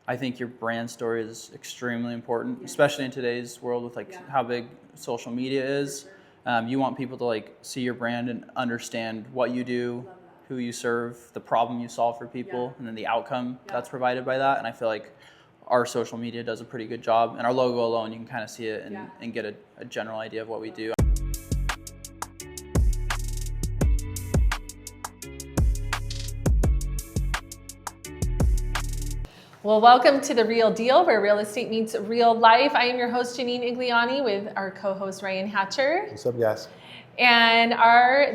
I think your brand story is extremely important, especially in today's world with like how big social media is. You want people to like see your brand and understand what you do, who you serve, the problem you solve for people, and then the outcome that's provided by that. And I feel like our social media does a pretty good job. And our logo alone, you can kind of see it and get a general idea of what we do. Well, welcome to The Real Deal, where real estate meets real life. I am your host, Janine Igliani, with our co-host, Ryan Hatcher. What's up, guys? And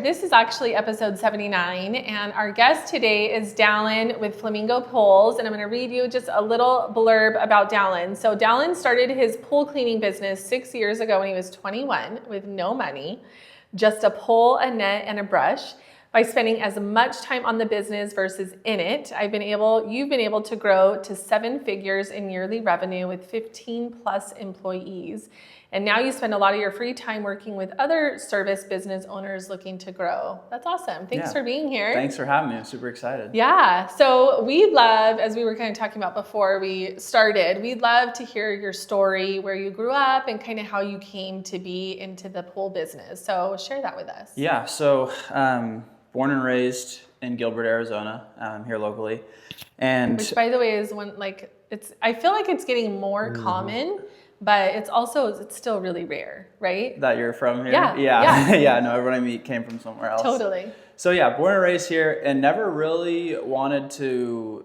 this is actually episode 79, and our guest today is Dallin with Flamingo Pools, and I'm going to read you just a little blurb about Dallin. So Dallin started his pool cleaning business 6 years ago when he was 21 with no money, just a pole, a net, and a brush. By spending as much time on the business versus in it, you've been able to grow to 7 figures in yearly revenue with 15 plus employees. And now you spend a lot of your free time working with other service business owners looking to grow. That's awesome. Thanks for being here. Thanks for having me. I'm super excited. Yeah. So we'd love, as we were kind of talking about before we started, we'd love to hear your story, where you grew up and kind of how you came to be into the pool business. So share that with us. Yeah. So, born and raised in Gilbert, Arizona, here locally. And which, by the way, is I feel like it's getting more common, but it's still really rare, right? That you're from here? Yeah. Yeah, no, everyone I meet came from somewhere else. Totally. So yeah, born and raised here, and never really wanted to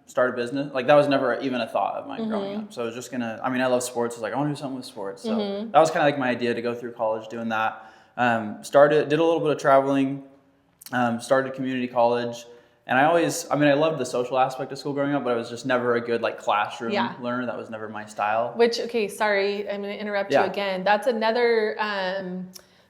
start a business. Like that was never even a thought of mine growing up. So I was just I love sports. I was like, I want to do something with sports. So that was kind of like my idea to go through college doing that. Did a little bit of traveling, started community college. And I loved the social aspect of school growing up, but I was just never a good like classroom learner. That was never my style. Sorry, I'm going to interrupt you again. That's another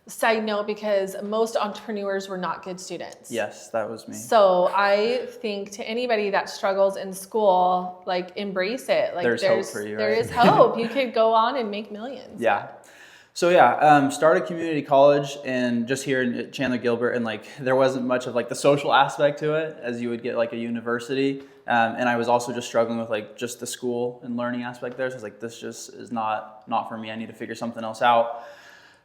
side note, because most entrepreneurs were not good students. Yes, that was me. So I think to anybody that struggles in school, like embrace it. Like there's hope for you. There is hope. You could go on and make millions. Yeah. So started community college and just here in Chandler, Gilbert, and like there wasn't much of like the social aspect to it as you would get like a university. And I was also just struggling with like just the school and learning aspect there. So I was like, this just is not for me. I need to figure something else out.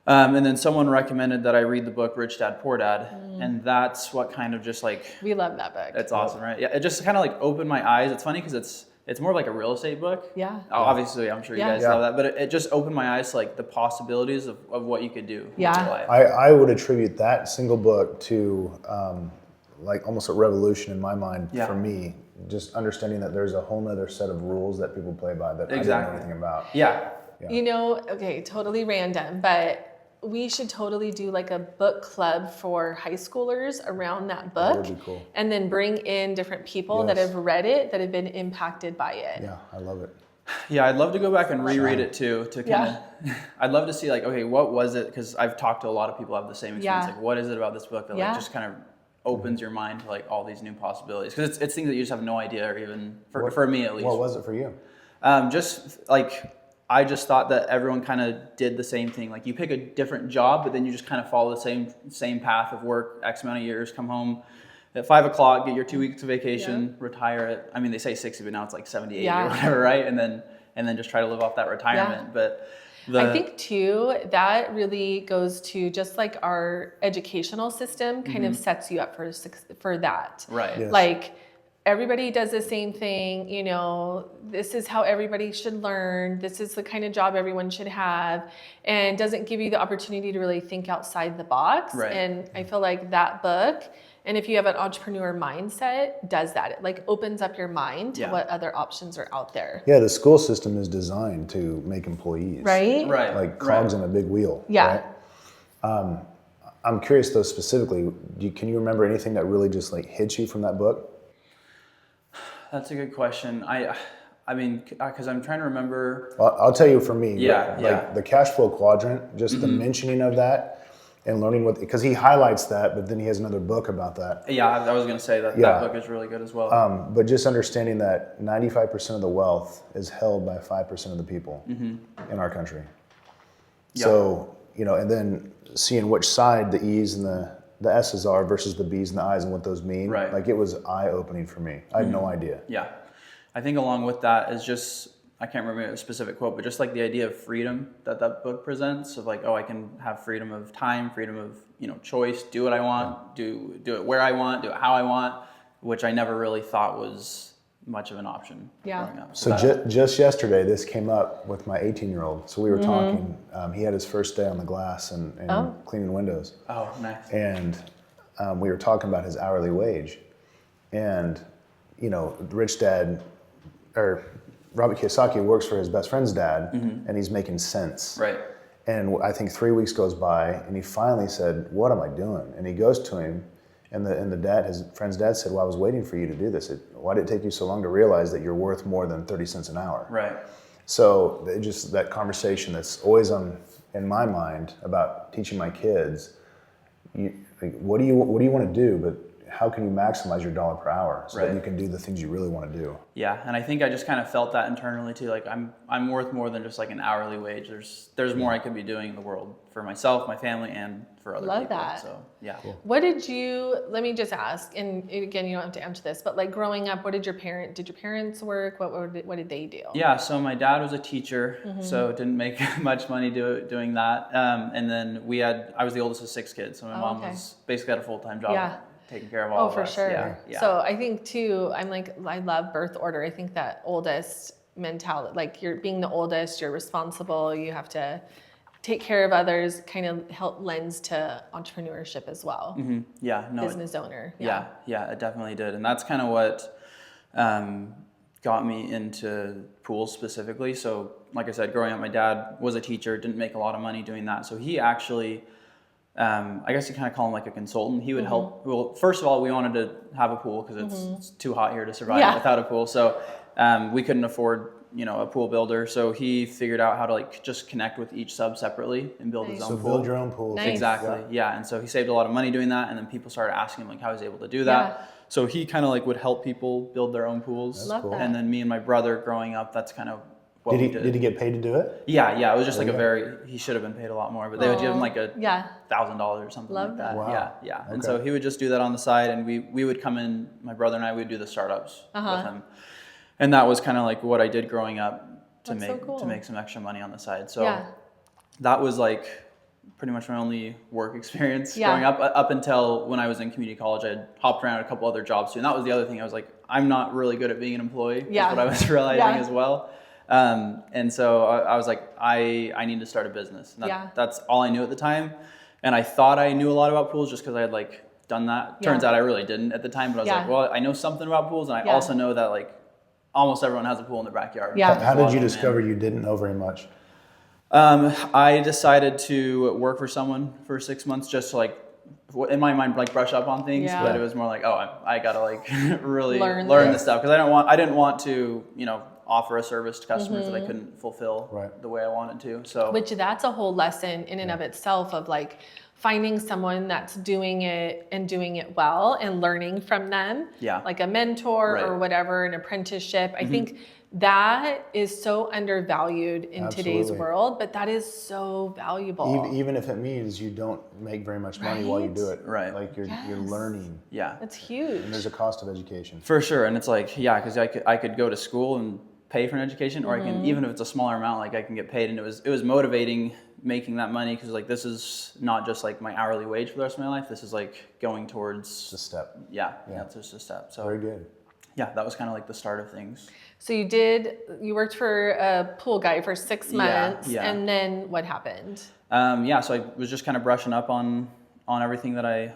And then someone recommended that I read the book Rich Dad, Poor Dad. And that's what kind of just like... We love that book. It's awesome, right? Yeah, it just kind of like opened my eyes. It's funny because it's more like a real estate book. Yeah. Obviously, I'm sure you guys know that, but it just opened my eyes to like the possibilities of what you could do with your life. I would attribute that single book to like almost a revolution in my mind for me. Just understanding that there's a whole nother set of rules that people play by that I didn't know anything about. Yeah. You know, okay, totally random, but we should totally do like a book club for high schoolers around that book. That would be cool. And then bring in different people that have read it, that have been impacted by it. Yeah, I love it. Yeah, I'd love to go back and reread it too, to kind of, I'd love to see like, okay, what was it? Because I've talked to a lot of people who have the same experience. Like, what is it about this book that like just kind of opens your mind to like all these new possibilities? Because it's things that you just have no idea, or even for me at least. What was it for you? Just like, I just thought that everyone kind of did the same thing. Like you pick a different job, but then you just kind of follow the same path of work, X amount of years, come home at 5 o'clock, get your 2 weeks of vacation, retire it. I mean, they say 60, but now it's like 78 or whatever, right? And then just try to live off that retirement. But I think too, that really goes to just like our educational system kind of sets you up for that. Right. Yes. Like, everybody does the same thing, you know, this is how everybody should learn. This is the kind of job everyone should have, and doesn't give you the opportunity to really think outside the box. Right. And I feel like that book, and if you have an entrepreneur mindset, does that. It like opens up your mind to what other options are out there. Yeah, the school system is designed to make employees. Right? Right. Like cogs in a big wheel. Yeah. Right? I'm curious though, specifically, can you remember anything that really just like hit you from that book? That's a good question. I mean, because I'm trying to remember. Well, I'll tell you for me. Like the cash flow quadrant, just the mentioning of that and learning because he highlights that, but then he has another book about that. Yeah, I was going to say that book is really good as well. But just understanding that 95% of the wealth is held by 5% of the people in our country. Yeah. So, you know, and then seeing which side the E's and the S's are versus the B's and the I's and what those mean. Right. Like it was eye-opening for me. I had no idea. Yeah. I think along with that is just, I can't remember a specific quote, but just like the idea of freedom that book presents, of like, oh, I can have freedom of time, freedom of, choice, do what I want, do it where I want, do it how I want, which I never really thought was much of an option growing up. So just yesterday, this came up with my 18-year-old. So we were talking, he had his first day on the glass and cleaning windows. Oh, nice. And we were talking about his hourly wage. And, Rich Dad, or Robert Kiyosaki works for his best friend's dad, and he's making cents. Right. And I think 3 weeks goes by, and he finally said, "What am I doing?" And he goes to him, and his friend's dad said, "Well, I was waiting for you to do this. Why did it take you so long to realize that you're worth more than 30 cents an hour?" Right. So just that conversation that's always in my mind about teaching my kids, what do you want to do, but how can you maximize your dollar per hour so that you can do the things you really want to do? Yeah, and I think I just kind of felt that internally too. Like I'm worth more than just like an hourly wage. There's more I could be doing in the world for myself, my family, and for other people. Love that. So yeah. Cool. What did you? Let me just ask, and again, you don't have to answer this, but like growing up, did your parents work? What did they do? Yeah, so my dad was a teacher, so didn't make much money doing that. And then I was the oldest of 6 kids, so my mom was basically had a full-time job. Yeah. Taking care of all of us. Oh, for sure. Yeah. So I think too, I love birth order. I think that oldest mentality, like you're being the oldest, you're responsible, you have to take care of others, kind of lends to entrepreneurship as well. Mm-hmm. Yeah. No. Business owner. Yeah, it definitely did. And that's kind of what got me into pools specifically. So like I said, growing up, my dad was a teacher, didn't make a lot of money doing that. So he actually, I guess you kind of call him like a consultant. He would help. Well, first of all, we wanted to have a pool because it's too hot here to survive without a pool. So we couldn't afford, a pool builder. So he figured out how to like just connect with each sub separately and build his own pool. So build your own pool. Nice. Exactly. Yeah. And so he saved a lot of money doing that. And then people started asking him like how he was able to do that. Yeah. So he kind of like would help people build their own pools. Love that. And then me and my brother growing up, that's kind of Did he get paid to do it? Yeah. It was just like he should have been paid a lot more, but they would give him like $1,000 or something like that. Wow. Yeah. Okay. And so he would just do that on the side, and we would come in, my brother and I would do the startups with him. And that was kind of like what I did growing up to make some extra money on the side. So that was like pretty much my only work experience growing up until when I was in community college. I had hopped around a couple other jobs too. And that was the other thing. I was like, I'm not really good at being an employee. Yeah. That's what I was realizing as well. And so I was like, I need to start a business. And that's all I knew at the time. And I thought I knew a lot about pools just because I had like done that. Turns out I really didn't at the time, but I was like, well, I know something about pools. And I also know that like almost everyone has a pool in their backyard. Yeah. How did you discover you didn't know very much? I decided to work for someone for 6 months just to like, in my mind, like brush up on things, but it was more like, I gotta like really learn this stuff. Cause I didn't want to, offer a service to customers that I couldn't fulfill the way I wanted to. So, which that's a whole lesson in and of itself of like finding someone that's doing it and doing it well and learning from them, like a mentor or whatever, an apprenticeship. I think that is so undervalued in today's world, but that is so valuable. Even if it means you don't make very much money while you do it. Right. Like you're learning. Yeah. That's huge. And there's a cost of education. For sure. And it's like, because I could go to school and pay for an education, or I can, even if it's a smaller amount, like I can get paid. And it was motivating making that money, because like this is not just like my hourly wage for the rest of my life. This is like going towards a step. Yeah, it's just a step. So very good. Yeah, that was kind of like the start of things. So you worked for a pool guy for 6 months, and then what happened? So I was just kind of brushing up on everything that I,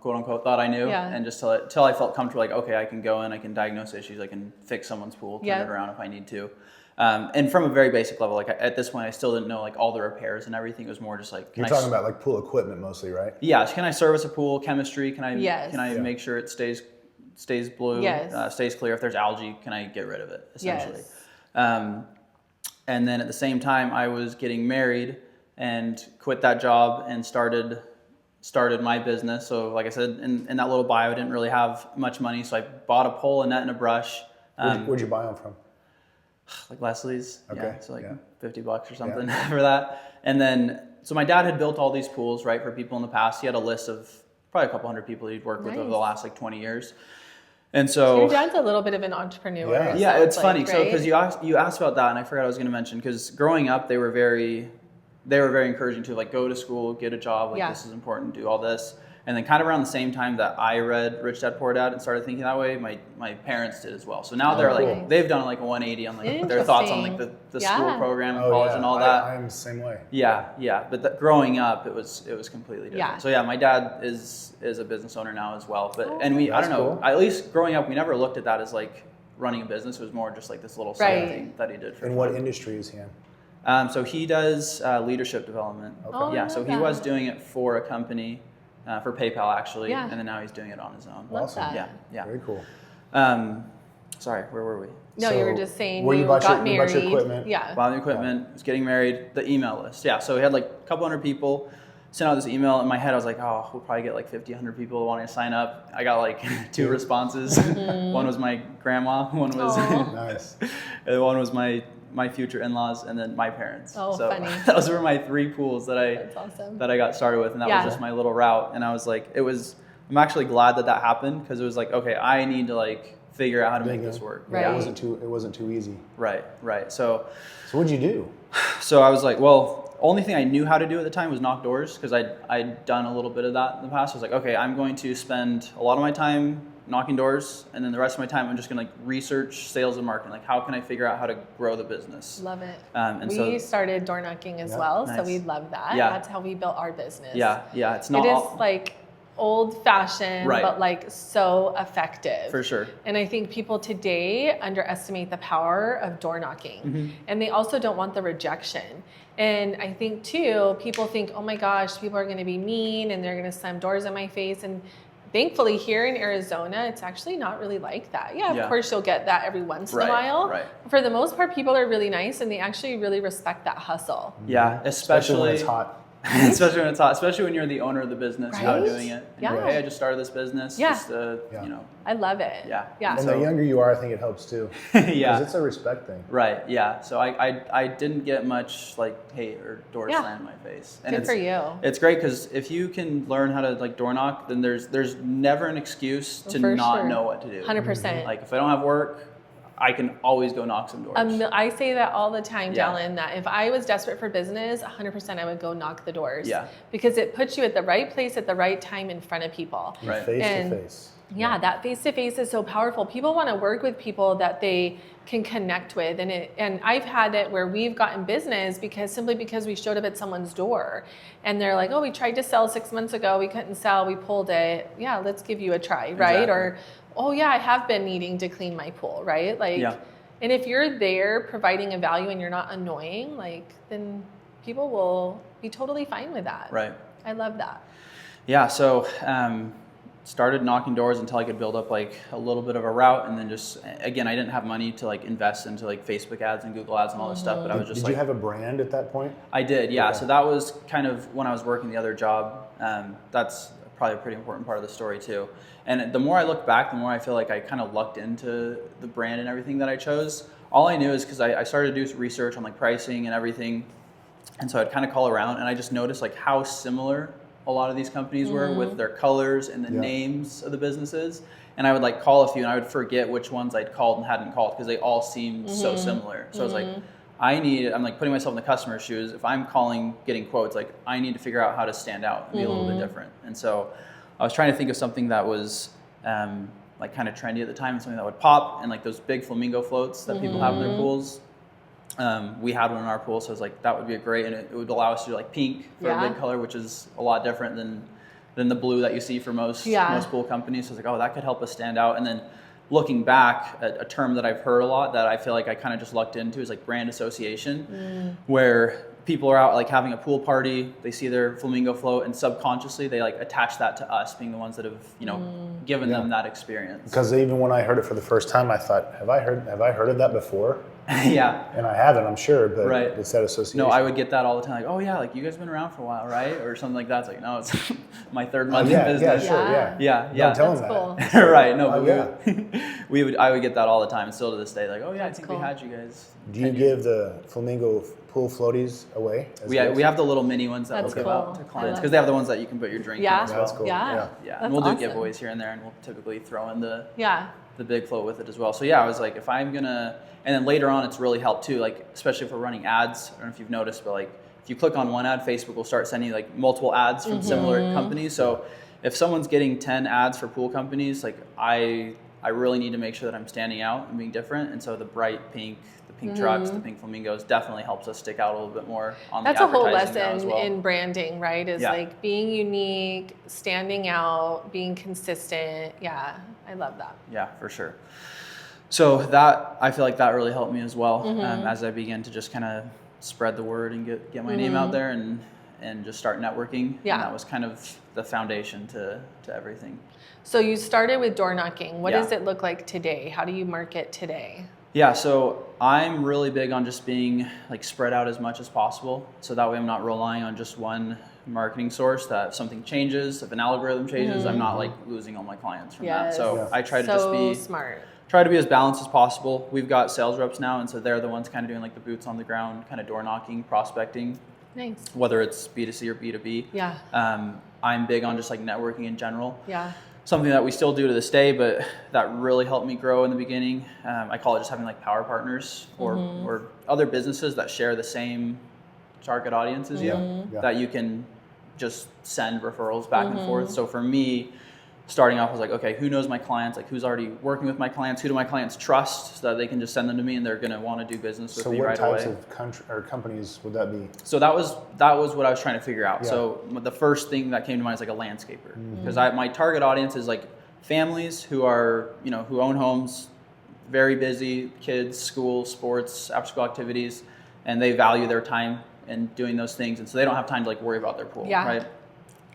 quote unquote, thought I knew, and just till I felt comfortable, like, okay, I can go in, I can diagnose issues, I can fix someone's pool, turn it around if I need to. And from a very basic level, like at this point, I still didn't know like all the repairs and everything. It was more just like, you're talking about like pool equipment mostly, right? Yeah. So can I service a pool? Chemistry? Can I make sure it stays blue, stays clear? If there's algae, can I get rid of it, essentially? And then at the same time, I was getting married and quit that job and started my business. So like I said, in that little bio, I didn't really have much money. So I bought a pole, a net, and a brush. Where'd you buy them from? Like Leslie's. Okay. Yeah, so like $50 or something for that. And then, so my dad had built all these pools, right, for people in the past. He had a list of probably a couple hundred people he'd worked with over the last like 20 years. And so your dad's a little bit of an entrepreneur. Yeah. yeah, so it's funny. like, So right? because you asked about that, and I forgot I was going to mention, because growing up they were very encouraging to like go to school, get a job, like this is important, do all this. And then kind of around the same time that I read Rich Dad Poor Dad and started thinking that way, my parents did as well. So now they're like, nice. they've done like a 180 on like their thoughts on like the school program and college and all that. I'm the same way. Yeah. But growing up, it was completely different. Yeah. So yeah, my dad is a business owner now as well. But and I don't know, cool. at least growing up, we never looked at that as like running a business. It was more just like this little side thing that he did for In fun. what industry is he in? So he does leadership development. Okay. Oh, Yeah, I so love he was that. doing it for a company, for PayPal actually, Yeah. and then now he's doing it on his own. Love Awesome. that. Yeah. Very cool. Sorry, where were we? No, you were just saying where you you bought got your married. equipment. Yeah. Bought the equipment, was getting married, the email list. Yeah, so we had like a couple hundred people. Sent out this email. In my head, I was like, oh, we'll probably get like 50, 100 people wanting to sign up. I got like 2 responses. One was my grandma, one was Nice. and one was my future in-laws, and then my parents. Oh, so funny. those were my 3 pools that That's awesome. I got started with, and that was just my little route. And I was like, I'm actually glad that happened, because it was like, okay, I need to like figure out how to make this work. Right. It wasn't too easy. Right. So what'd you do? So I was like, well, only thing I knew how to do at the time was knock doors, because I'd done a little bit of that in the past. I was like, okay, I'm going to spend a lot of my time knocking doors, and then the rest of my time I'm just gonna like research sales and marketing. Like, how can I figure out how to grow the business? Love it. And we started door knocking as well, so Nice. we love that. Yeah. That's how we built our business. Yeah. It's not It is all, like old fashioned, Right. but like so effective. for sure. And I think people today underestimate the power of door knocking, and they also don't want the rejection. And I think too, people think, oh my gosh, people are going to be mean and they're going to slam doors in my face. And thankfully here in Arizona, it's actually not really like that. Yeah, of course you'll get that every once in a while. Right. For the most part, people are really nice and they actually really respect that hustle. Yeah, Especially when it's hot. especially when it's hot, especially when you're the owner of the business, Right? doing it. And you're like, hey, I just started this business. Yeah. Just you know. I love it. Yeah. Yeah. And the younger you are, I think it helps too. Yeah. Because it's a respect thing. Right. Yeah. So I didn't get much like hate or door slam in my face. And Good for you. It's great, because if you can learn how to like door knock, then there's never an excuse to For not sure. know what to do. 100%. Like if I don't have work, I can always go knock some doors. I say that all the time, Yeah. Dallin, that if I was desperate for business, 100% I would go knock the doors. Yeah. Because it puts you at the right place at the right time in front of people. Right. Face And- to face. Yeah, that face-to-face is so powerful. People want to work with people that they can connect with. And I've had it where we've gotten business simply because we showed up at someone's door. And they're like, oh, we tried to sell 6 months ago. We couldn't sell. We pulled it. Yeah, let's give you a try, right? Exactly. Or, oh, yeah, I have been needing to clean my pool, right? Like, Yeah. And if you're there providing a value and you're not annoying, then people will be totally fine with that. Right. I love that. Yeah. So started knocking doors until I could build up like a little bit of a route, and then just again, I didn't have money to like invest into like Facebook ads and Google ads and all this stuff, but I was just Did you have a brand at that point? I did, yeah. Okay. So that was kind of when I was working the other job. That's probably a pretty important part of the story too. And the more I look back, the more I feel like I kind of lucked into the brand and everything that I chose. All I knew is because I started to do research on like pricing and everything, and so I'd kind of call around, and I just noticed like how similar a lot of these companies were with their colors and the names of the businesses. And I would like call a few, and I would forget which ones I'd called and hadn't called, because they all seemed so similar. So I was like, I'm like putting myself in the customer's shoes. If I'm calling, getting quotes, like I need to figure out how to stand out and be a little bit different. And so I was trying to think of something that was like kind of trendy at the time, and something that would pop, and like those big flamingo floats that people have in their pools. We had one in our pool, so I was like, that would be great, and it would allow us to do like pink for a big color, which is a lot different than the blue that you see for most pool companies. So I was like, oh, that could help us stand out. And then looking back, a term that I've heard a lot that I feel like I kind of just lucked into is like brand association, where people are out like having a pool party, they see their flamingo float, and subconsciously they like attach that to us being the ones that have, you know, given them that experience. Because even when I heard it for the first time, I thought, have I heard of that before? Yeah. And I haven't, I'm sure, but Right. it's that association. No, I would get that all the time. Like, oh yeah, like you guys been around for a while, right? Or something like that. It's like, no, it's my third month in Yeah, business. sure, yeah. Yeah. Don't tell That's them that. cool. Right. No, Oh, but I would get that all the time, and still to this day, like, oh yeah, I think cool. we had you guys. Do you give the flamingo pool floaties away? as We gifts? have the little mini ones that That's we'll give cool. out to I clients, love because they have the ones that you can put your drink in Yeah. as well. That's cool. Yeah. Yeah, That's and we'll do awesome. giveaways here and there, and we'll typically throw in the Yeah. the big flow with it as well. So yeah, I was like, if I'm gonna, and then later on, it's really helped too. Like especially if we're running ads. I don't know if you've noticed, but like if you click on one ad, Facebook will start sending you like multiple ads from similar companies. So if someone's getting 10 ads for pool companies, like I really need to make sure that I'm standing out and being different. And so the bright pink, the pink trucks, the pink flamingos definitely helps us stick out a little bit more on That's the a whole advertising now lesson as well. in branding, right? Is like being unique, standing out, being consistent. Yeah, I love that. Yeah, for sure. So that, I feel like that really helped me as well as I began to just kind of spread the word and get my name out there and just start networking. Yeah. And that was kind of the foundation to everything. So you started with door knocking. What does it look like today? How do you market today? Yeah, so I'm really big on just being like spread out as much as possible. So that way I'm not relying on just one marketing source, that if something changes, if an algorithm changes, I'm not like losing all my clients from that. So I try to just be smart. Try to be as balanced as possible. We've got sales reps now, and so they're the ones kind of doing like the boots on the ground, kind of door knocking, prospecting. Nice. Whether it's B2C or B2B. Yeah. I'm big on just like networking in general. Yeah. Something that we still do to this day, but that really helped me grow in the beginning. I call it just having like power partners or other businesses that share the same target audience as you, that you can just send referrals back and forth. So for me, starting off was like, okay, who knows my clients? Like who's already working with my clients? Who do my clients trust so that they can just send them to me and they're going to want to do business with me right away? So what types of companies would that be? So that was what I was trying to figure out. Yeah. So the first thing that came to mind is like a landscaper, because my target audience is like families who are, who own homes, very busy, kids, school, sports, after school activities, and they value their time in doing those things. And so they don't have time to like worry about their pool, right?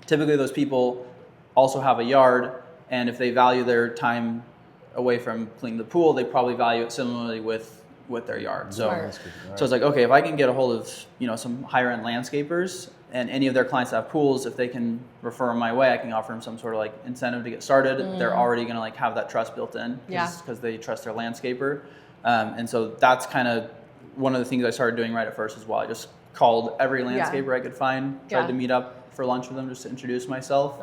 Typically those people also have a yard, and if they value their time away from cleaning the pool, they probably value it similarly with their yard. So it's like, okay, if I can get a hold of some higher end landscapers and any of their clients that have pools, if they can refer them my way, I can offer them some sort of like incentive to get started. They're already going to like have that trust built in because they trust their landscaper. And so that's kind of one of the things I started doing right at first as well. I just called every landscaper I could find, tried to meet up for lunch with them just to introduce myself.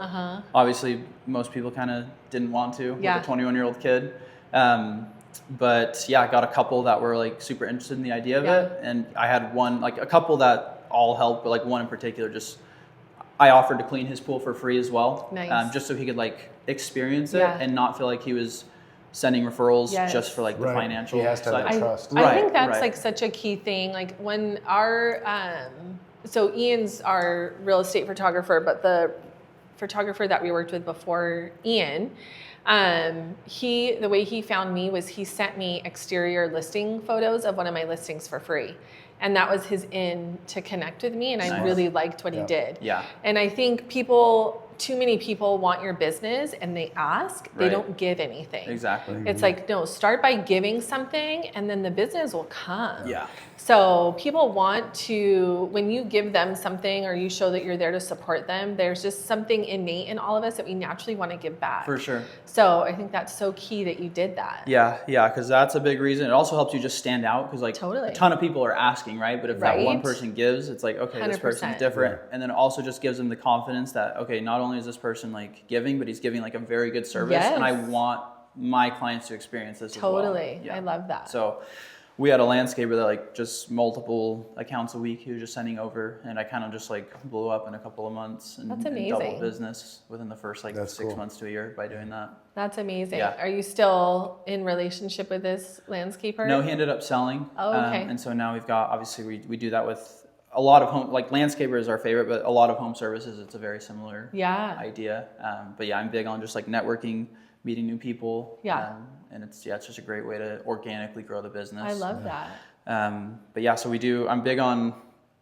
Obviously, most people kind of didn't want to with a 21-year-old kid. But yeah, I got a couple that were like super interested in the idea of it. And I had one, like a couple that all helped, but like one in particular, I offered to clean his pool for free as well. Nice. Just so he could like experience it and not feel like he was sending referrals just for like the financial He has to have that trust. I think that's like such a key thing. Like when our, so Ian's our real estate photographer, but the photographer that we worked with before Ian, the way he found me was he sent me exterior listing photos of one of my listings for free. And that was his in to connect with me. And I really liked what he did. Yeah. And I think too many people want your business and they ask, they don't give anything. Exactly. It's like, no, start by giving something and then the business will come. Yeah. So people want to, when you give them something or you show that you're there to support them, there's just something innate in all of us that we naturally want to give back. For sure. So I think that's so key that you did that. Yeah, because that's a big reason. It also helps you just stand out because like a ton of people are asking, right? But if that one person gives, it's like, okay, 100%. This person's different. Yeah. And then it also just gives them the confidence that, okay, not only is this person like giving, but he's giving like a very good service. And I want my clients to experience this as well. Totally. I love that. So we had a landscaper that like just multiple accounts a week he was just sending over, and I kind of just like blew up in a couple of months and doubled business within the first like 6 months to a year by doing that. That's amazing. Yeah. Are you still in relationship with this landscaper? No, he ended up selling. Oh, okay. And so now we've got, obviously we do that with a lot of home, like landscaper is our favorite, but a lot of home services, it's a very similar idea. But yeah, I'm big on just like networking, meeting new people. Yeah. And it's just a great way to organically grow the business. I love that. But yeah, so I'm big on,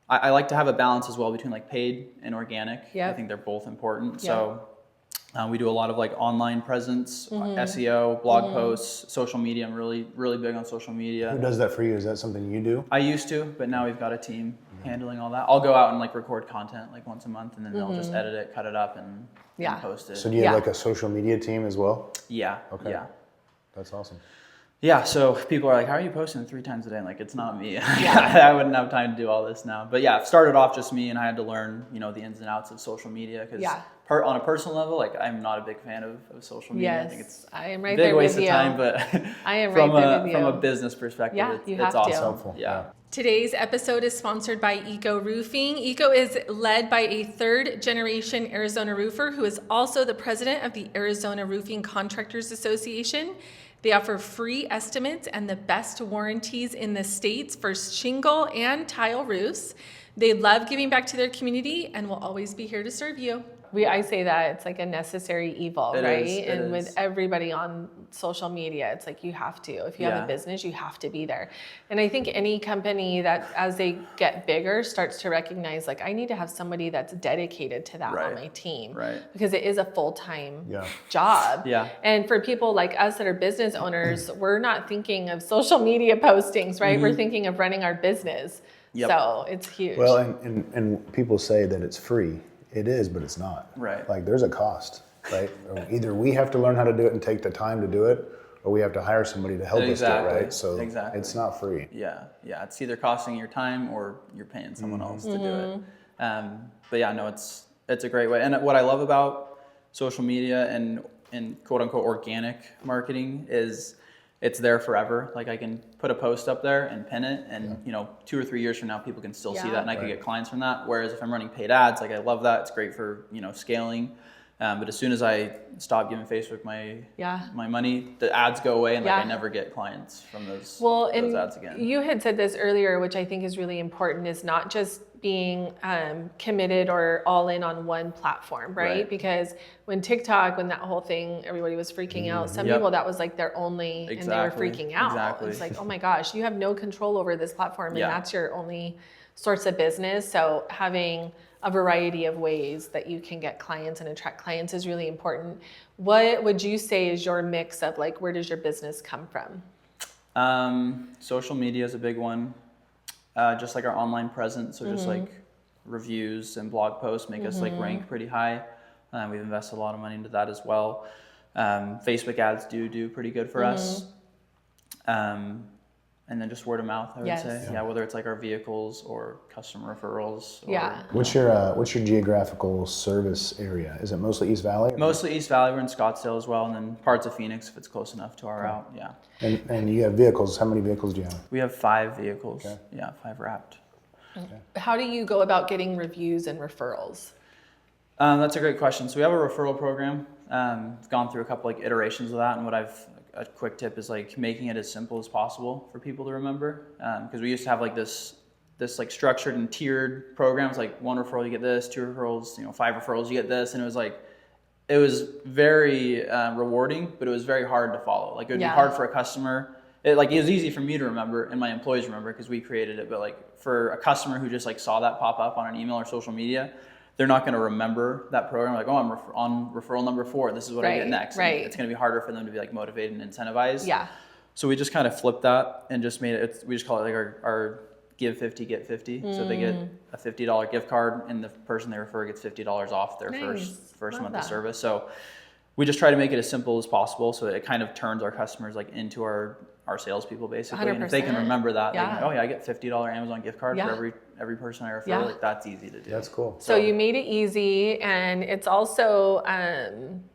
I like to have a balance as well between like paid and organic. Yeah. I think they're both important. Yep. So we do a lot of like online presence, SEO, blog posts, social media. I'm really, really big on social media. Who does that for you? Is that something you do? I used to, but now we've got a team handling all that. I'll go out and like record content like once a month, and then they'll just edit it, cut it up, and post it. So do you have like a social media team as well? Yeah. Okay. Yeah. That's awesome. Yeah, so people are like, how are you posting 3 times a day? I'm like, it's not me. I wouldn't have time to do all this now. But yeah, it started off just me, and I had to learn, you know, the ins and outs of social media because on a personal level, like I'm not a big fan of social media. Yes, I think it's I am right a big there waste with of you. time, but I am from right there with you. From a business perspective, it's awesome. Helpful. Yeah. Today's episode is sponsored by Eco Roofing. Eco is led by a 3rd-generation Arizona roofer who is also the president of the Arizona Roofing Contractors Association. They offer free estimates and the best warranties in the states for shingle and tile roofs. They love giving back to their community and will always be here to serve you. I say that it's like a necessary evil, right? And with everybody on social media, it's like you have to. If you have a business, you have to be there. And I think any company that, as they get bigger, starts to recognize, like, I need to have somebody that's dedicated to that on my team. Right. Because it is a full-time job. Yeah. And for people like us that are business owners, we're not thinking of social media postings, right? We're thinking of running our business. Yep. So it's huge. Well, and people say that it's free. It is, but it's not. Right. Like there's a cost, right? Either we have to learn how to do it and take the time to do it, or we have to hire somebody to help us do it, right? So it's not free. Yeah. It's either costing your time or you're paying someone else to do it. But yeah, no, it's a great way. And what I love about social media and quote unquote organic marketing is it's there forever. Like I can put a post up there and pin it, and you know, 2 or 3 years from now, people can still see that, and I can get clients from that. Whereas if I'm running paid ads, like I love that. It's great for, you know, scaling. But as soon as I stop giving Facebook my money, the ads go away, and like I never get clients from those ads again. You had said this earlier, which I think is really important, is not just being committed or all in on one platform, right? Because when TikTok, when that whole thing, everybody was freaking out, some people, that was like their only, and they were freaking out. It's like, oh my gosh, you have no control over this platform, and that's your only source of business. So having a variety of ways that you can get clients and attract clients is really important. What would you say is your mix of, like, where does your business come from? Social media is a big one. Just like our online presence, so just like reviews and blog posts make us like rank pretty high. We've invested a lot of money into that as well. Facebook ads do pretty good for us. And then just word of mouth, I would say. Yeah, whether it's like our vehicles or customer referrals. What's your geographical service area? Is it mostly East Valley? Mostly East Valley. We're in Scottsdale as well, and then parts of Phoenix if it's close enough to our route. Yeah. And you have vehicles. How many vehicles do you have? We have 5 vehicles. Okay. Yeah, 5 wrapped. Okay. How do you go about getting reviews and referrals? That's a great question. So we have a referral program. I've gone through a couple like iterations of that, and a quick tip is like making it as simple as possible for people to remember. Because we used to have like this like structured and tiered programs, like 1 referral you get this, 2 referrals, 5 referrals you get this, and it was very rewarding, but it was very hard to follow. Like it would be hard for a customer. It was easy for me to remember and my employees remember because we created it, but like for a customer who just like saw that pop up on an email or social media, they're not going to remember that program. Like, oh, I'm on referral number 4. This is what I get next. And it's going to be harder for them to be like motivated and incentivized. Yeah. So we just kind of flipped that and just made it. We just call it like our give 50, get 50. So they get a $50 gift card, and the person they refer gets $50 off their first month of service. So we just try to make it as simple as possible. So it kind of turns our customers like into our salespeople basically. 100%. And if they can remember that, like, oh yeah, I get $50 Amazon gift card for every person I refer. Like that's easy to do. That's cool. So you made it easy, and it's also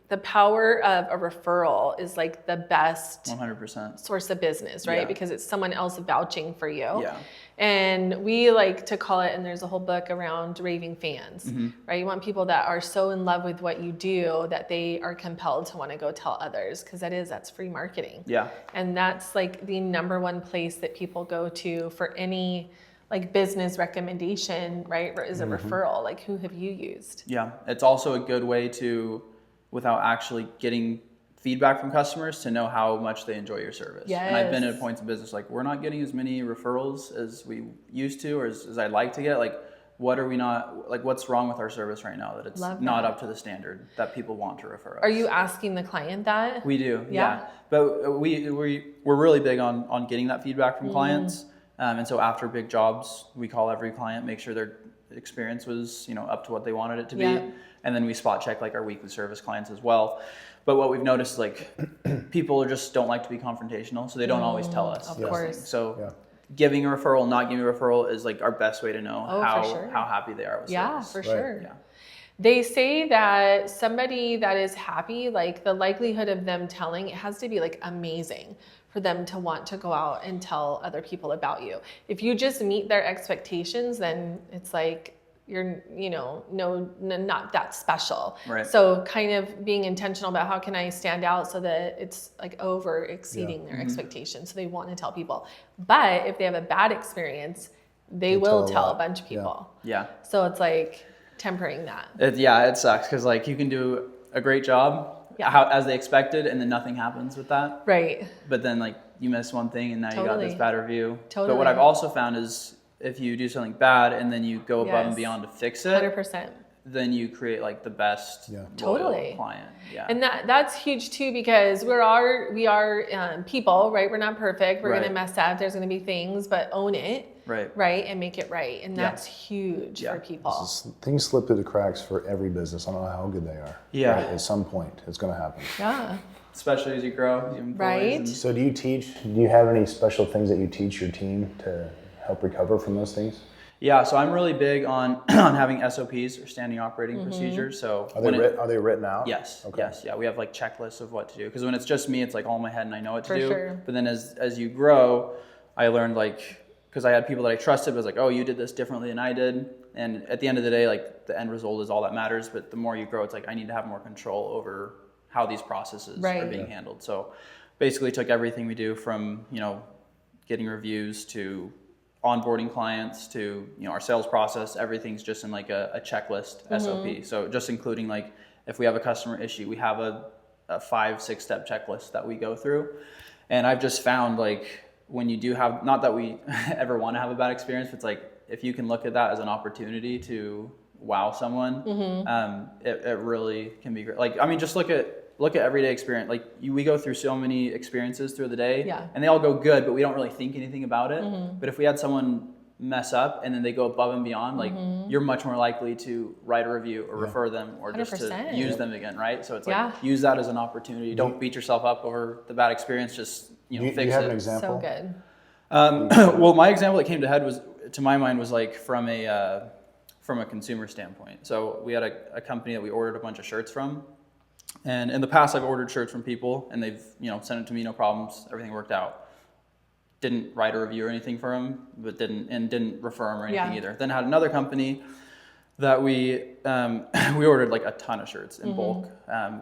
the power of a referral is like the best 100% source of business, right? Because it's someone else vouching for you. Yeah. And we like to call it, and there's a whole book around raving fans, right? You want people that are so in love with what you do that they are compelled to want to go tell others, because that's free marketing. Yeah. And that's like the number one place that people go to for any like business recommendation, right? Is a referral. Like, who have you used? Yeah. It's also a good way to, without actually getting feedback from customers, to know how much they enjoy your service. Yes. And I've been at points in business like, we're not getting as many referrals as we used to, or as I'd like to get. Like, what are we not, like, what's wrong with our service right now that it's not up to the standard that people want to refer us? Are you asking the client that? We do, yeah. But we're really big on getting that feedback from clients. And so after big jobs, we call every client, make sure their experience was, up to what they wanted it to be. And then we spot check like our weekly service clients as well. But what we've noticed, like, people just don't like to be confrontational, so they don't always tell us. Of those course. things. So giving a referral, not giving a referral is like our best way to know how happy they are with service. For sure. Yeah. They say that somebody that is happy, like the likelihood of them telling, it has to be like amazing for them to want to go out and tell other people about you. If you just meet their expectations, then it's like you're, not that special. Right. So kind of being intentional about how can I stand out so that it's like over exceeding their expectations. So they want to tell people. But if they have a bad experience, they will tell a bunch of people. Yeah. So it's like tempering that. It sucks because like you can do a great job as they expected, and then nothing happens with that. Right. But then like you miss one thing, and now you got this bad review. Totally. But what I've also found is if you do something bad and then you go above and beyond to fix it, 100%. then you create like the best loyal client. Yeah. And that's huge too, because we are people, right? We're not perfect. We're gonna mess up. There's gonna be things, but own it. Right, and make it right, and that's huge for people. Things slip through the cracks for every business. I don't know how good they are. Yeah. Right? At some point, it's going to happen. Yeah. Especially as you grow, you right. So do you have any special things that you teach your team to help recover from those things? Yeah, so I'm really big on having SOPs or standing operating procedures. So are they written out? Yes. Okay. Yes. Yeah, we have like checklists of what to do, because when it's just me, it's like all in my head and I know what to do. Sure. But then as you grow, I learned like, because I had people that I trusted, but was like, oh, you did this differently than I did. And at the end of the day, like the end result is all that matters. But the more you grow, it's like I need to have more control over how these processes are being handled. So basically took everything we do from, getting reviews to onboarding clients to, our sales process. Everything's just in like a checklist SOP. So just including like if we have a customer issue, we have a 5-6 step checklist that we go through. And I've just found like, when you do have, not that we ever want to have a bad experience, but it's like, if you can look at that as an opportunity to wow someone, it really can be great. Like, I mean, just look at everyday experience. Like we go through so many experiences through the day and they all go good, but we don't really think anything about it. But if we had someone mess up and then they go above and beyond, like you're much more likely to write a review or refer them or 100%. Just to use them again, right? So it's like, use that as an opportunity. Don't beat yourself up over the bad experience. Just, fix it. Do you have an example? So good. Well, my example that came to my mind was like from a consumer standpoint. So we had a company that we ordered a bunch of shirts from. And in the past, I've ordered shirts from people and they've, sent it to me, no problems. Everything worked out. Didn't write a review or anything for them, but didn't refer them or anything either. Then I had another company that we ordered like a ton of shirts in bulk.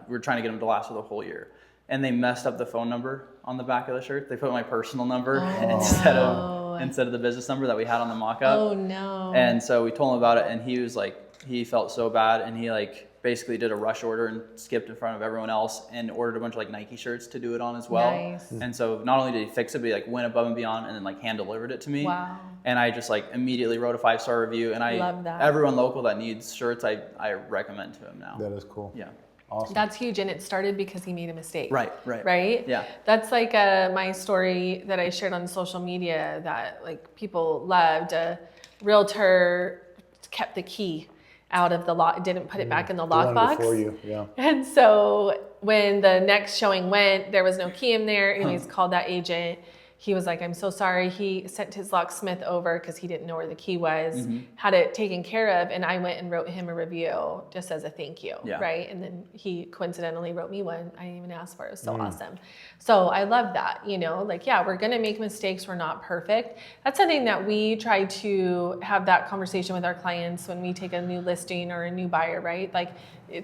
We were trying to get them to last for the whole year. And they messed up the phone number on the back of the shirt. They put my personal number instead of the business number that we had on the mock-up. Oh no. And so we told him about it and he was like, he felt so bad and he like basically did a rush order and skipped in front of everyone else and ordered a bunch of like Nike shirts to do it on as well. Nice. And so not only did he fix it, but he like went above and beyond and then like hand delivered it to me. Wow. And I just like immediately wrote a 5-star review and love that. Everyone local that needs shirts, I recommend to him now. That is cool. Yeah. Awesome. That's huge, and it started because he made a mistake. Right. Yeah. That's like my story that I shared on social media that like people loved. A realtor kept the key out of the lock, didn't put it back in the lockbox. Before you, yeah. And so when the next showing went, there was no key in there. Anyways, called that agent. He was like, I'm so sorry. He sent his locksmith over because he didn't know where the key was, had it taken care of. And I went and wrote him a review just as a thank you, right? And then he coincidentally wrote me one. I didn't even ask for it. It was so awesome. So I love that, like, we're going to make mistakes. We're not perfect. That's something that we try to have that conversation with our clients when we take a new listing or a new buyer, right? Like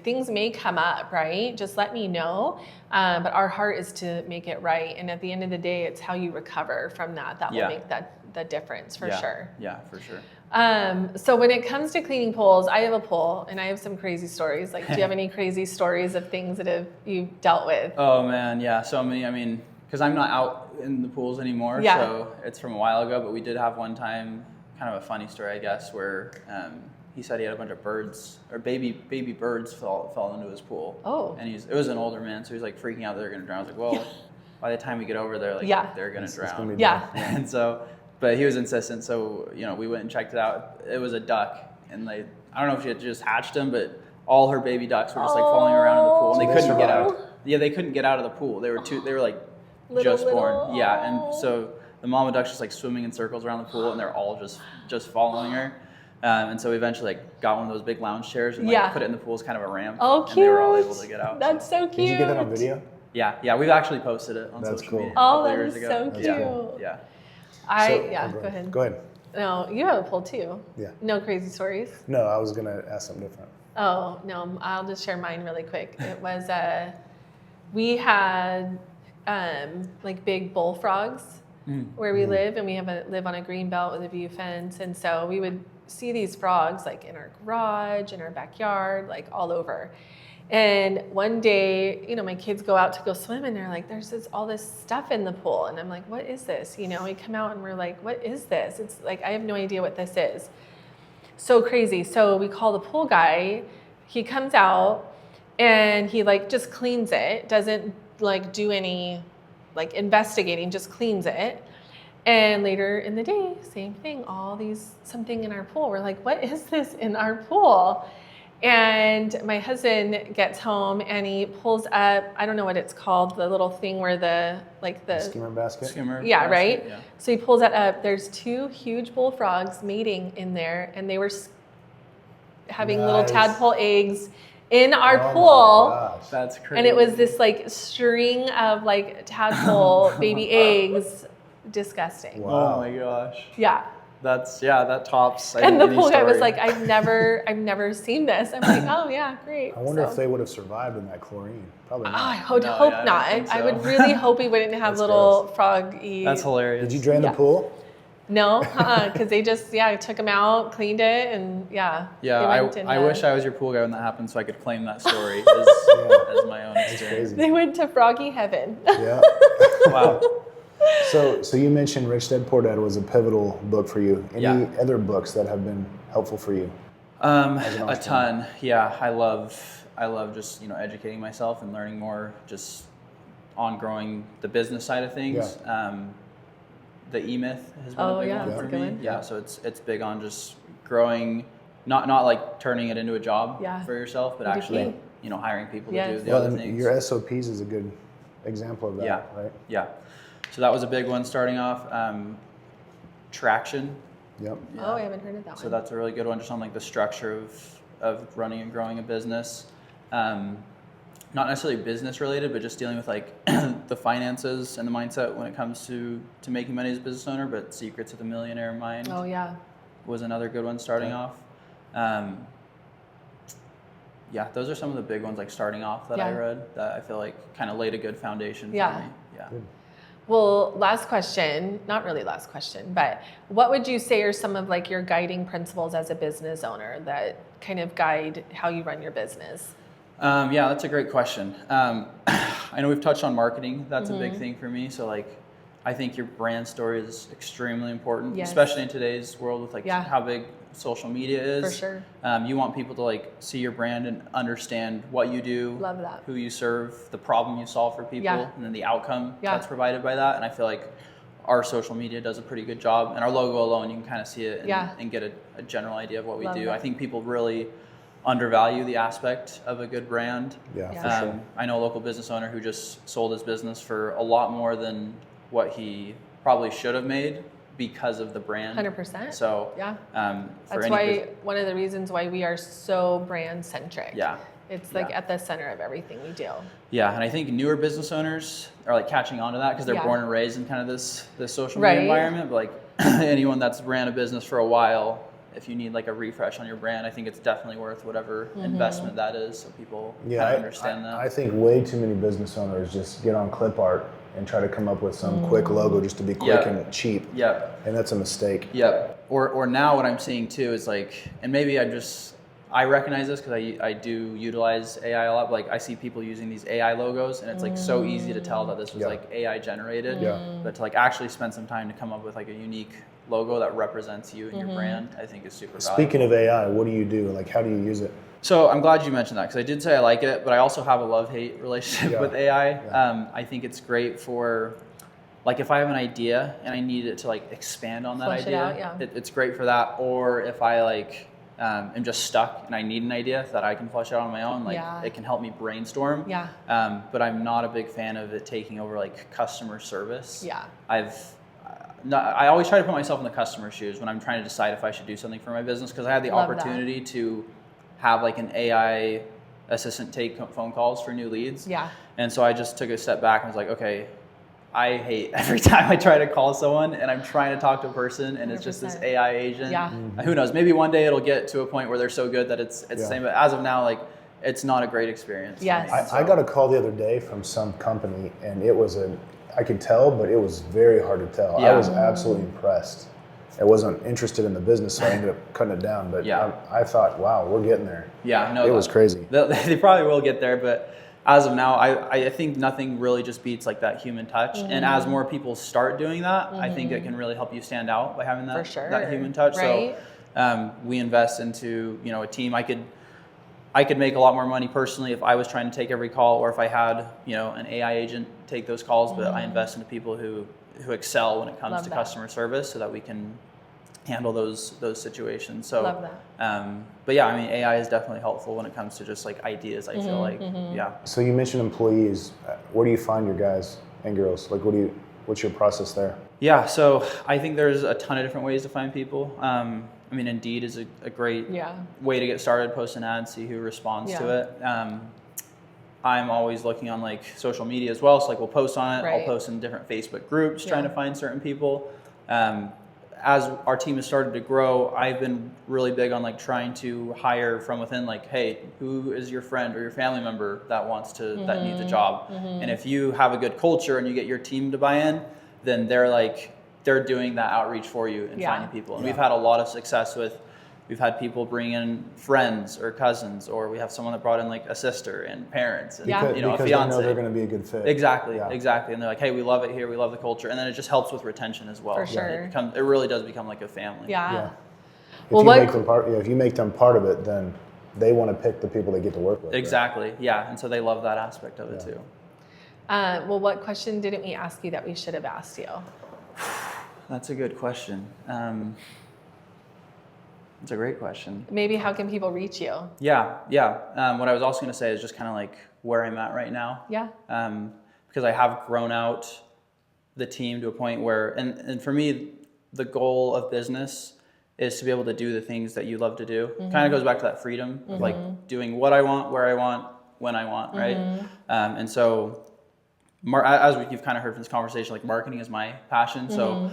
things may come up, right? Just let me know. But our heart is to make it right. And at the end of the day, it's how you recover from that. That will make the difference for sure. Yeah, for sure. So when it comes to cleaning pools, I have a pool and I have some crazy stories. Like, do you have any crazy stories of things that you've dealt with? Oh man, yeah, so many. I mean, because I'm not out in the pools anymore, so it's from a while ago. But we did have one time, kind of a funny story, I guess, where he said he had a bunch of birds or baby birds fall into his pool. Oh. And it was an older man, so he was like freaking out that they're gonna drown. I was like, well, by the time we get over there, like they're gonna drown. And so, but he was insistent, so we went and checked it out. It was a duck, and I don't know if she had just hatched him, but all her baby ducks were just like falling around in the pool, and they couldn't get out. Yeah, they couldn't get out of the pool. They were like Little, just born. little. Yeah, and so the mama duck's just like swimming in circles around the pool, and they're all just following her. And so we eventually like got one of those big lounge chairs and like put it in the pool as kind of a ramp. Oh, cute. And they were all able to get out. That's so cute. Did you get that on video? Yeah, we've actually posted it on That's social cool. media a Oh, couple that years is ago. so cute. Yeah. Go ahead. Go ahead. No, you have a pool too. Yeah. No crazy stories? No, I was going to ask something different. Oh, no, I'll just share mine really quick. It was, we had like big bullfrogs where we live, and we live on a green belt with a view fence. And so we would see these frogs like in our garage, in our backyard, like all over. And one day, you know, my kids go out to go swim, and they're like, there's all this stuff in the pool. And I'm like, what is this? You know, we come out and we're like, what is this? It's like, I have no idea what this is. So crazy. So we call the pool guy. He comes out and he like just cleans it, doesn't like do any like investigating, just cleans it. And later in the day, same thing, something in our pool. We're like, what is this in our pool? And my husband gets home and he pulls up, I don't know what it's called, the little thing where the Skimmer basket? Yeah, basket, right? Yeah. So he pulls that up. There's 2 huge bullfrogs mating in there, and they were having little tadpole eggs in our pool. My gosh. That's crazy. And it was this like string of like tadpole baby eggs. Disgusting. Wow. Oh my gosh. Yeah. That tops. And the any pool guy was story. like, I've never seen this. I'm like, oh yeah, great. I wonder if they would have survived in that chlorine. Probably not. I would No, hope yeah, I don't not. think I so. would really hope we wouldn't have That's little froggy. That's hilarious. Did you drain the pool? No, because they just took them out, cleaned it, and Yeah, they went I and, wish I was your pool guy when that happened, so I could claim that story as my own experience. Crazy. they went to froggy heaven. Yeah. Wow. So you mentioned Rich Dad Poor Dad was a pivotal book for you. Any other books that have been helpful for you? A ton. Yeah, I love just educating myself and learning more just on growing the business side of things. Yeah. The E-Myth has been a big one that's for a good me. one. Yeah, so it's big on just growing, not like turning it into a job for yourself, but actually hiring people to do the other things. Your SOPs is a good example of that, right? Yeah. So that was a big one starting off. Traction. Yep. Yeah. Oh, I haven't heard of that So one. that's a really good one, just on like the structure of running and growing a business. Not necessarily business related, but just dealing with like the finances and the mindset when it comes to making money as a business owner. But Secrets of the Millionaire Mind Oh yeah. was another good one starting off. Yeah, those are some of the big ones like starting off that I read that I feel like kind of laid a good foundation for me. Yeah. Good. Well, last question, not really last question, but what would you say are some of like your guiding principles as a business owner that kind of guide how you run your business? Yeah, that's a great question. I know we've touched on marketing. That's a big thing for me. So like, I think your brand story is extremely important, especially in today's world with like how big social media is. For sure. You want people to like see your brand and understand what you do, Love that. who you serve, the problem you solve for people, and then the outcome that's provided by that. And I feel like our social media does a pretty good job. And our logo alone, you can kind of see it and get a general idea of what we do. That. I think people really undervalue the aspect of a good brand. Yeah, for sure. I know a local business owner who just sold his business for a lot more than what he probably should have made because of the brand. 100%. So that's why one of the reasons why we are so brand centric. Yeah. It's like at the center of everything we do. Yeah, and I think newer business owners are like catching on to that because they're born and raised in kind of this social media environment. But like anyone that's ran a business for a while, if you need like a refresh on your brand, I think it's definitely worth whatever investment that is, so people kind of understand that. I think way too many business owners just get on clip art and try to come up with some quick logo just to be quick and cheap. Yep. And that's a mistake. Yep. Or now what I'm seeing too is like, and maybe I recognize this because I do utilize AI a lot, but like I see people using these AI logos and it's like so easy to tell that this was like AI generated. But to like actually spend some time to come up with like a unique logo that represents you and your brand, I think is super valuable. Speaking of AI, what do you do? Like, how do you use it? So I'm glad you mentioned that because I did say I like it, but I also have a love-hate relationship with AI. I think it's great for, like, if I have an idea and I need it to like expand on that Flesh it idea, out, it's great for that. Or if I like am just stuck and I need an idea that I can flesh out on my own, like it can help me brainstorm. Yeah. But I'm not a big fan of it taking over like customer service. Yeah. I always try to put myself in the customer's shoes when I'm trying to decide if I should do something for my business, because I had the opportunity to have like an AI assistant take phone calls for new leads. Yeah. And so I just took a step back and was like, okay, I hate every time I try to call someone and I'm trying to talk to a person and 100%. It's just this AI agent. Yeah. Who knows? Maybe one day it'll get to a point where they're so good that it's the same. But as of now, like, it's not a great experience. Yes. I got a call the other day from some company, and it was I could tell, but it was very hard to tell. Yeah. I was absolutely impressed. I wasn't interested in the business, so I ended up cutting it down. But I thought, wow, we're getting there. Yeah, no, it was crazy. They probably will get there, but as of now, I think nothing really just beats like that human touch. And as more people start doing that, I think it can really help you stand out by having that that human touch. Right. So we invest into a team. I could make a lot more money personally if I was trying to take every call, or if I had an AI agent take those calls. But I invest into people who excel when it comes to customer service, so that we can handle those situations. So love that. But yeah, I mean, AI is definitely helpful when it comes to just like ideas. I feel like So you mentioned employees. Where do you find your guys and girls? Like, what's your process there? Yeah, so I think there's a ton of different ways to find people. I mean, Indeed is a great way to get started. Post an ad, see who responds to it. I'm always looking on like social media as well. So like we'll post on it. I'll post in different Facebook groups trying to find certain people. As our team has started to grow, I've been really big on like trying to hire from within, like, hey, who is your friend or your family member that wants to, that needs a job? And if you have a good culture and you get your team to buy in, then they're doing that outreach for you and finding people. And we've had a lot of success we've had people bring in friends or cousins, or we have someone that brought in like a sister and parents and because a fiance. They know they're going to be a good fit. Exactly. And they're like, hey, we love it here, we love the culture, and then it just helps with retention as well. For sure. It really does become like a family. If you make them part of it, then they want to pick the people they get to work with. Exactly. Right? Yeah, and so they love that aspect of it too. Well, what question didn't we ask you that we should have asked you? That's a good question. It's a great question. Maybe how can people reach you? Yeah. What I was also going to say is just kind of like where I'm at right now. Yeah. Because I have grown out the team to a point where, and for me, the goal of business is to be able to do the things that you love to do. Kind of goes back to that freedom of like doing what I want, where I want, when I want, right? And so, as you've kind of heard from this conversation, like marketing is my passion. So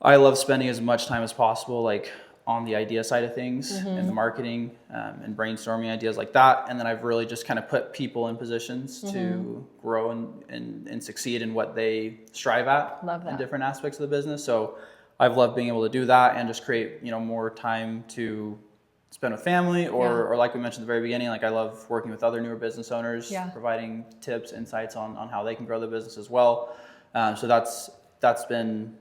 I love spending as much time as possible, like on the idea side of things and the marketing and brainstorming ideas like that. And then I've really just kind of put people in positions to grow and succeed in what they strive at in different aspects of the business. So I've loved being able to do that and just create, more time to spend with family or like we mentioned at the very beginning, like I love working with other newer business owners, providing tips, insights on how they can grow their business as well. So that's been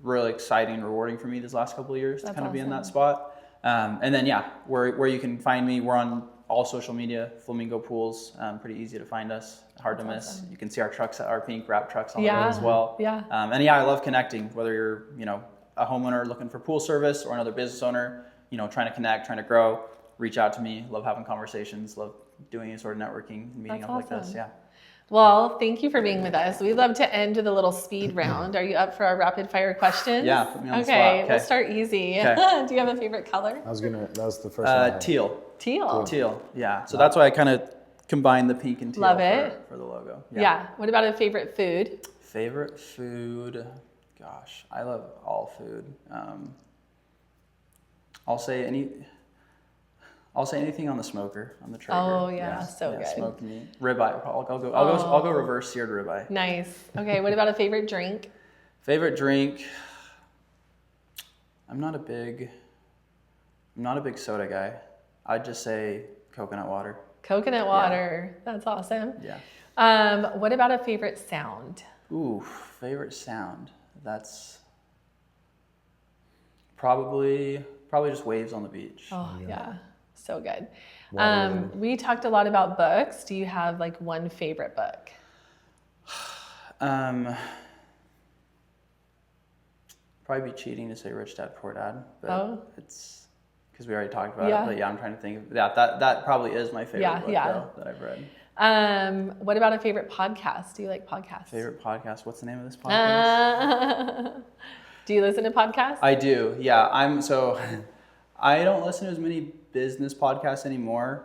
really exciting and rewarding for me these last couple of years to kind of be in that spot. And then where you can find me, we're on all social media, Flamingo Pools, pretty easy to find us, hard to miss. Awesome. You can see our trucks, our pink wrap trucks on the road as well. And I love connecting, whether you're a homeowner looking for pool service or another business owner, trying to connect, trying to grow, reach out to me. Love having conversations, love doing any sort of networking, meeting up like this. Yeah. Well, thank you for being with us. We'd love to end with a little speed round. Are you up for our rapid fire questions? Yeah, put me on the spot. Okay, we'll start easy. Okay. Do you have a favorite color? That was the first one. Teal. Teal, yeah. So that's why I kind of combined the pink and teal for the logo. Yeah. What about a favorite food? Favorite food? Gosh, I love all food. I'll say anything on the smoker, on the Traeger. Oh yeah, so good. Smoked meat, ribeye. I'll go reverse seared ribeye. Nice. Okay, what about a favorite drink? Favorite drink? I'm not a big soda guy. I'd just say coconut water. Coconut water. Yeah. That's awesome. Yeah. What about a favorite sound? Ooh, favorite sound. That's probably just waves on the beach. Oh yeah. So good. We talked a lot about books. Do you have like one favorite book? Probably be cheating to say Rich Dad Poor Dad, but it's because we already talked about Yeah. it. But yeah, I'm trying to think of that probably is my favorite book though, that I've read. What about a favorite podcast? Do you like podcasts? Favorite podcast? What's the name of this podcast? Do you listen to podcasts? I do. Yeah, I don't listen to as many business podcasts anymore.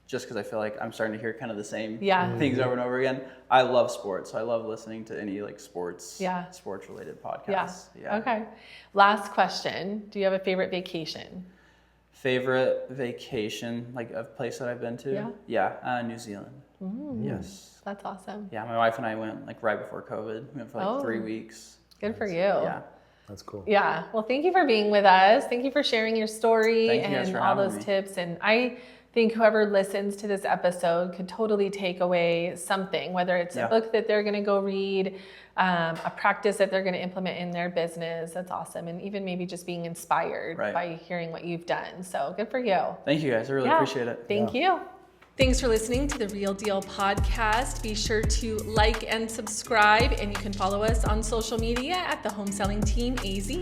Just because I feel like I'm starting to hear kind of the same things over and over again. I love sports, so I love listening to any like sports related podcasts. Yeah. Okay. Last question. Do you have a favorite vacation? Favorite vacation, like a place that I've been to? Yeah, New Zealand. Yes. That's awesome. Yeah, my wife and I went like right before COVID. We went for like 3 weeks. Good for you. Yeah. That's cool. Yeah. Well, thank you for being with us. Thank you for sharing your story and all those tips. And I think whoever listens to this episode could totally take away something, whether it's a book that they're going to go read, a practice that they're going to implement in their business. That's awesome. And even maybe just being inspired by hearing what you've done. So good for you. Thank you guys. I really appreciate it. Thank you. Thanks for listening to the Real Deal podcast. Be sure to like and subscribe, and you can follow us on social media at the Home Selling Team AZ.